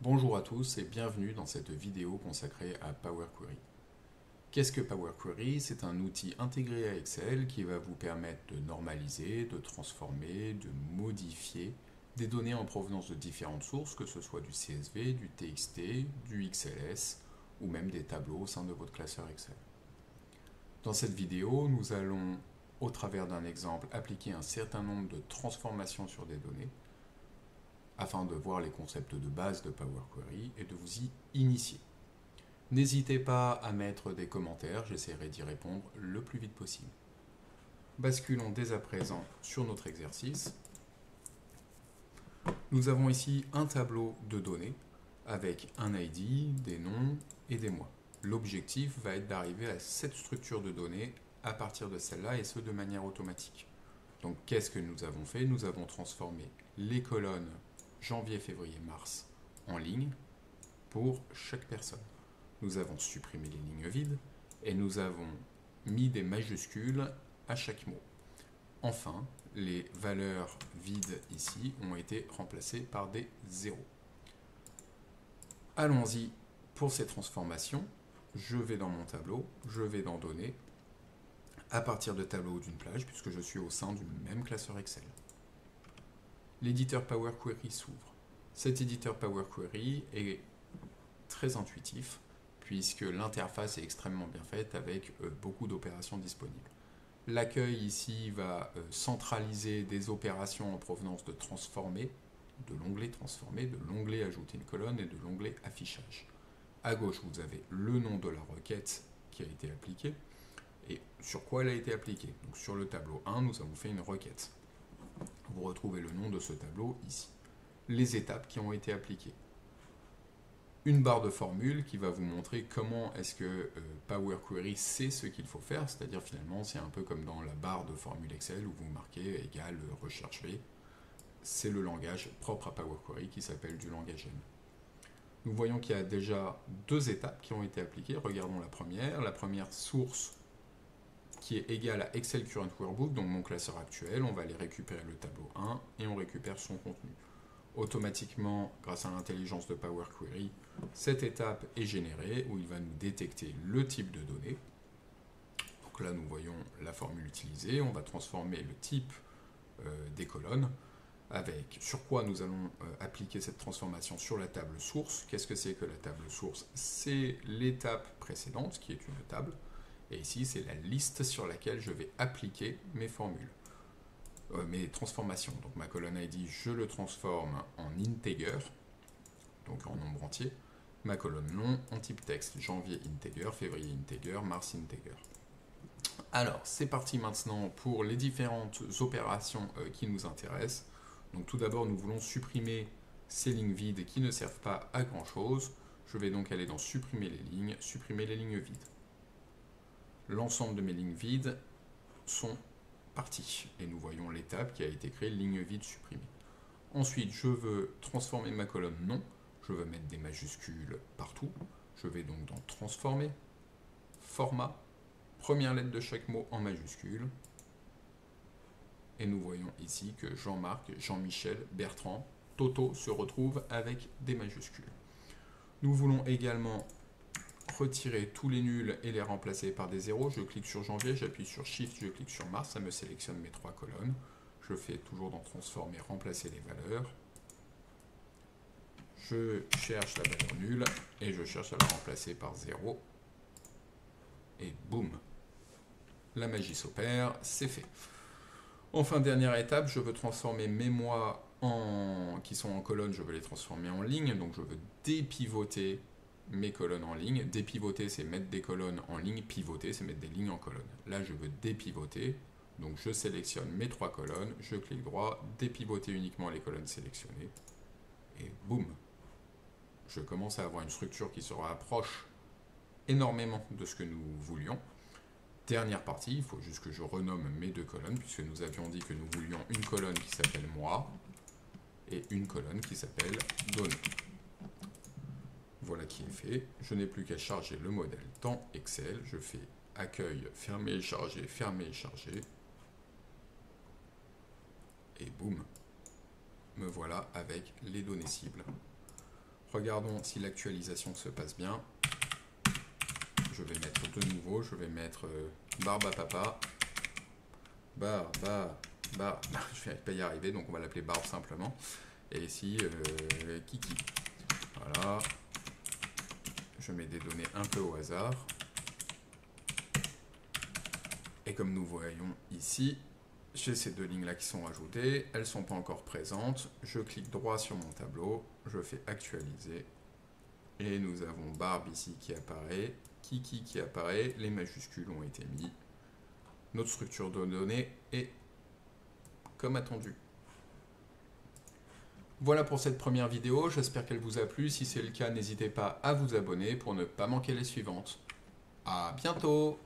Bonjour à tous et bienvenue dans cette vidéo consacrée à Power Query. Qu'est-ce que Power Query? C'est un outil intégré à Excel qui va vous permettre de normaliser, de transformer, de modifier des données en provenance de différentes sources, que ce soit du CSV, du TXT, du XLS ou même des tableaux au sein de votre classeur Excel. Dans cette vidéo, nous allons, au travers d'un exemple, appliquer un certain nombre de transformations sur des données afin de voir les concepts de base de Power Query et de vous y initier. N'hésitez pas à mettre des commentaires, j'essaierai d'y répondre le plus vite possible. Basculons dès à présent sur notre exercice. Nous avons ici un tableau de données avec un ID, des noms et des mois. L'objectif va être d'arriver à cette structure de données à partir de celle-là et ce de manière automatique. Donc qu'est-ce que nous avons fait? Nous avons transformé les colonnes janvier, février, mars en ligne pour chaque personne. Nous avons supprimé les lignes vides et nous avons mis des majuscules à chaque mot. Enfin, les valeurs vides ici ont été remplacées par des zéros. Allons-y pour ces transformations. Je vais dans mon tableau, je vais dans Données, à partir de tableau d'une plage, puisque je suis au sein du même classeur Excel. L'éditeur Power Query s'ouvre. Cet éditeur Power Query est très intuitif, puisque l'interface est extrêmement bien faite avec beaucoup d'opérations disponibles. L'accueil ici va centraliser des opérations en provenance de transformer, de l'onglet transformer, de l'onglet ajouter une colonne et de l'onglet affichage. À gauche, vous avez le nom de la requête qui a été appliquée et sur quoi elle a été appliquée. Donc sur le tableau 1, nous avons fait une requête. Vous retrouvez le nom de ce tableau ici. Les étapes qui ont été appliquées. Une barre de formule qui va vous montrer comment est-ce que Power Query sait ce qu'il faut faire, c'est-à-dire finalement c'est un peu comme dans la barre de formule Excel où vous marquez égal recherche V. C'est le langage propre à Power Query qui s'appelle du langage M. Nous voyons qu'il y a déjà deux étapes qui ont été appliquées. Regardons la première source qui est égale à Excel Current Workbook, donc mon classeur actuel. On va aller récupérer le tableau 1 et on récupère son contenu. Automatiquement, grâce à l'intelligence de Power Query, cette étape est générée où il va nous détecter le type de données. Donc là, nous voyons la formule utilisée. On va transformer le type des colonnes avec sur quoi nous allons appliquer cette transformation sur la table source. Qu'est-ce que c'est que la table source? C'est l'étape précédente qui est une table. Et ici, c'est la liste sur laquelle je vais appliquer mes formules. Mes transformations. Donc ma colonne ID, je le transforme en integer, donc en nombre entier. Ma colonne nom en type texte, janvier integer, février integer, mars integer. Alors, c'est parti maintenant pour les différentes opérations qui nous intéressent. Donc tout d'abord, nous voulons supprimer ces lignes vides qui ne servent pas à grand chose. Je vais donc aller dans supprimer les lignes vides. L'ensemble de mes lignes vides sont partie. Et nous voyons l'étape qui a été créée, ligne vide supprimée. Ensuite, je veux transformer ma colonne nom. Je veux mettre des majuscules partout. Je vais donc dans transformer, format, première lettre de chaque mot en majuscule. Et nous voyons ici que Jean-Marc, Jean-Michel, Bertrand, Toto se retrouvent avec des majuscules. Nous voulons également retirer tous les nuls et les remplacer par des zéros. Je clique sur janvier, j'appuie sur Shift, je clique sur mars, ça me sélectionne mes trois colonnes. Je fais toujours dans transformer, remplacer les valeurs. Je cherche la valeur nulle et je cherche à la remplacer par 0. Et boum, la magie s'opère, c'est fait. Enfin, dernière étape, je veux transformer mes mois qui sont en colonne, je veux les transformer en ligne. Donc je veux dépivoter mes colonnes en ligne. Dépivoter, c'est mettre des colonnes en ligne. Pivoter, c'est mettre des lignes en colonne. Là, je veux dépivoter. Donc, je sélectionne mes trois colonnes. Je clique droit. Dépivoter uniquement les colonnes sélectionnées. Et boum. Je commence à avoir une structure qui se rapproche énormément de ce que nous voulions. Dernière partie, il faut juste que je renomme mes deux colonnes, puisque nous avions dit que nous voulions une colonne qui s'appelle mois et une colonne qui s'appelle données. Voilà qui est fait. Je n'ai plus qu'à charger le modèle dans Excel. Je fais accueil, fermer et charger, fermer et charger. Et boum, me voilà avec les données cibles. Regardons si l'actualisation se passe bien. Je vais mettre de nouveau, je vais mettre Barbe à Papa. Je vais pas y arriver, donc on va l'appeler Barbe simplement. Et ici, Kiki. Voilà. Je mets des données un peu au hasard. Et comme nous voyons ici, j'ai ces deux lignes là qui sont rajoutées. Elles ne sont pas encore présentes. Je clique droit sur mon tableau. Je fais actualiser. Et nous avons Barbe ici qui apparaît. Kiki qui apparaît. Les majuscules ont été mis. Notre structure de données est comme attendu. Voilà pour cette première vidéo, j'espère qu'elle vous a plu. Si c'est le cas, n'hésitez pas à vous abonner pour ne pas manquer les suivantes. À bientôt!